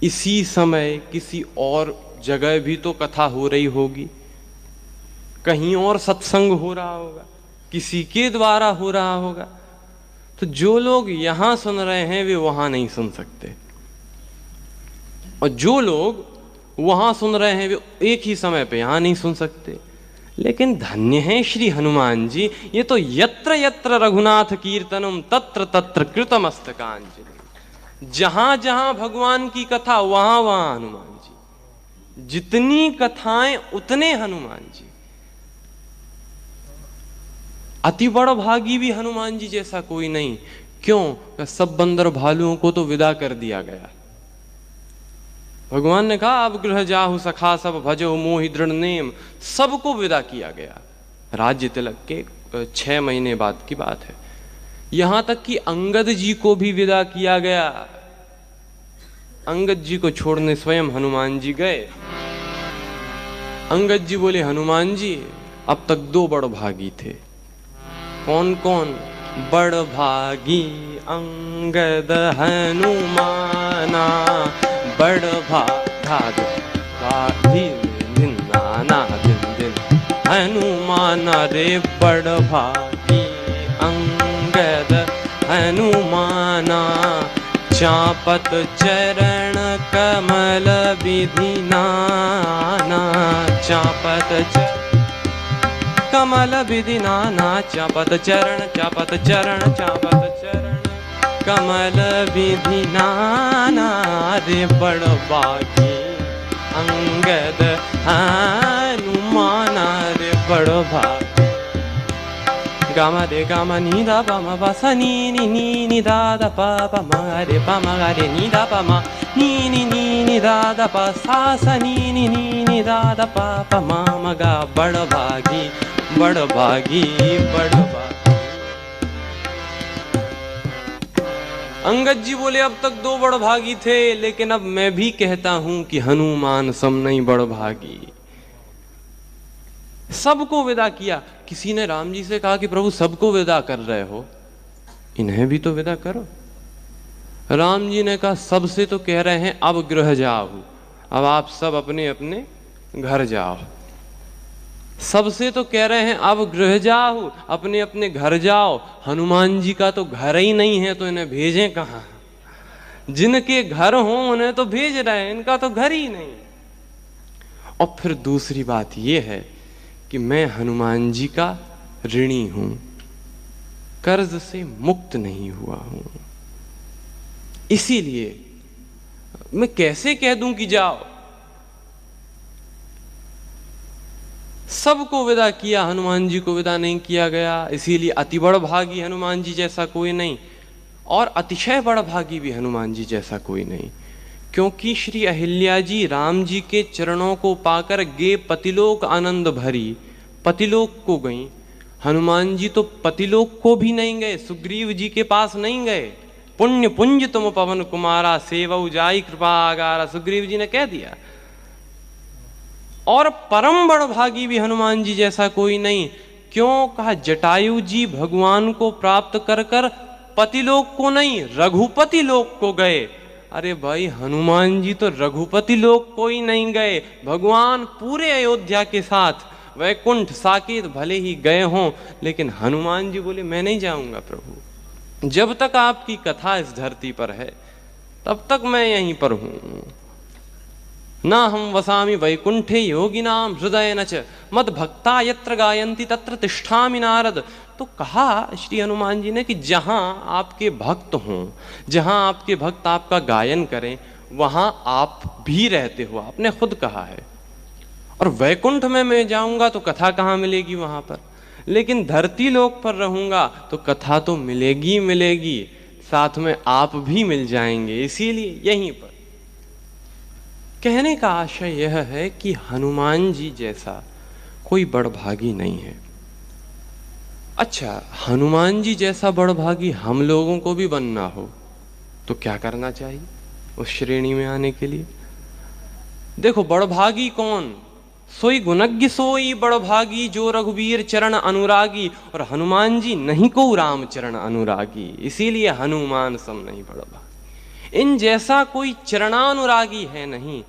इसी समय किसी और जगह भी तो कथा हो रही होगी, कहीं और सत्संग हो रहा होगा, किसी के द्वारा हो रहा होगा। तो जो लोग यहां सुन रहे हैं वे वहां नहीं सुन सकते, और जो लोग वहां सुन रहे हैं वे एक ही समय पे यहां नहीं सुन सकते। लेकिन धन्य है श्री हनुमान जी, ये तो यत्र यत्र रघुनाथ कीर्तनम तत्र तत्र कृतमस्तकांजलि। जहां जहां भगवान की कथा वहां वहां हनुमान जी, जितनी कथाएं उतने हनुमान जी। अति बड़ भागी भी हनुमान जी जैसा कोई नहीं। क्यों? सब बंदर भालुओं को तो विदा कर दिया गया। भगवान ने कहा अब गृह जाहु सखा सब भजो मोहि दृढ़ नेम, सबको विदा किया गया। राज्य तिलक के 6 महीने बाद की बात है। यहां तक कि अंगद जी को भी विदा किया गया। अंगद जी को छोड़ने स्वयं हनुमान जी गए। अंगद जी बोले हनुमान जी अब तक 2 बड़ भागी थे। कौन कौन? बड़ भागी अंगद हनुमाना, बड़ भागी नाना दिन दिन हनुमान रे, बड़ भागी अंगद हनुमाना, चापत चरण कमल विधि नाना, चापत कमल विधि नाना, चापत चरण चापत चरण चापत चरण कमल विधि नाना रे, बड़ भागी अंगद हनुमान रे, बड़ भागी। गामा रे गामा नी दा पा मा पा सा नी नी नी नी दा दा पा पा मा रे पा मा गा रे नी दा पा मा नी नी नी नी दा दा पा सा सा नी नी नी नी दा दा पा पा मा मा गा। बड़ भागी बड़ भागी बड़ भागी। अंगद जी बोले अब तक 2 बड़ भागी थे, लेकिन अब मैं भी कहता हूं कि हनुमान सम नहीं बड़ भागी। सबको विदा किया। किसी ने राम जी से कहा कि प्रभु सबको विदा कर रहे हो, इन्हें भी तो विदा करो। राम जी ने कहा सबसे तो कह रहे हैं अब गृह जाओ, अब आप सब अपने अपने घर जाओ। सबसे तो कह रहे हैं अब गृह जाओ, अपने अपने घर जाओ। हनुमान जी का तो घर ही नहीं है, तो इन्हें भेजें कहां? जिनके घर हों उन्हें तो भेज रहे हैं, इनका तो घर ही नहीं। और फिर दूसरी बात यह है कि मैं हनुमान जी का ऋणी हूं, कर्ज से मुक्त नहीं हुआ हूं। इसीलिए मैं कैसे कह दूं कि जाओ। सबको विदा किया, हनुमान जी को विदा नहीं किया गया। इसीलिए अति बड़ भागी हनुमान जी जैसा कोई नहीं, और अतिशय बड़ भागी भी हनुमान जी जैसा कोई नहीं। क्योंकि श्री अहिल्या जी राम जी के चरणों को पाकर गे पतिलोक आनंद भरी, पतिलोक को गई। हनुमान जी तो पतिलोक को भी नहीं गए, सुग्रीव जी के पास नहीं गए। पुण्य पुंज तुम पवन कुमारा, सेवऊ जाई कृपा आगारा, सुग्रीव जी ने कह दिया। और परम बड़ भागी भी हनुमान जी जैसा कोई नहीं। क्यों? कहा जटायु जी भगवान को प्राप्त कर कर पतिलोक को नहीं रघुपति लोक को गए। अरे भाई हनुमान जी तो रघुपति लोक को ही नहीं गए, भगवान पूरे अयोध्या के साथ वैकुंठ साकेत भले ही गए हों, लेकिन हनुमान जी बोले मैं नहीं जाऊंगा प्रभु, जब तक आपकी कथा इस धरती पर है तब तक मैं यहीं पर हूं। ना हम वसामि वैकुंठे योगिनाम हृदय न च मद भक्ता यत्र गायन्ति तत्र तिष्ठामि नारद। तो कहा श्री हनुमान जी ने कि जहां आपके भक्त हों, जहां आपके भक्त आपका गायन करें, वहां आप भी रहते हो, आपने खुद कहा है। और वैकुंठ में मैं जाऊंगा तो कथा कहाँ मिलेगी वहां पर, लेकिन धरती लोक पर रहूंगा तो कथा तो मिलेगी मिलेगी, साथ में आप भी मिल जाएंगे। इसीलिए यहीं पर कहने का आशय यह है कि हनुमान जी जैसा कोई बड़भागी नहीं है। अच्छा, हनुमान जी जैसा बड़भागी हम लोगों को भी बनना हो तो क्या करना चाहिए उस श्रेणी में आने के लिए? देखो, बड़भागी कौन? सोई गुणज्ञ सोई बड़भागी, जो रघुवीर चरण अनुरागी। और हनुमान जी नहीं को राम चरण अनुरागी, इसीलिए हनुमान सम नहीं बड़भागी। इन जैसा कोई चरणानुरागी है नहीं।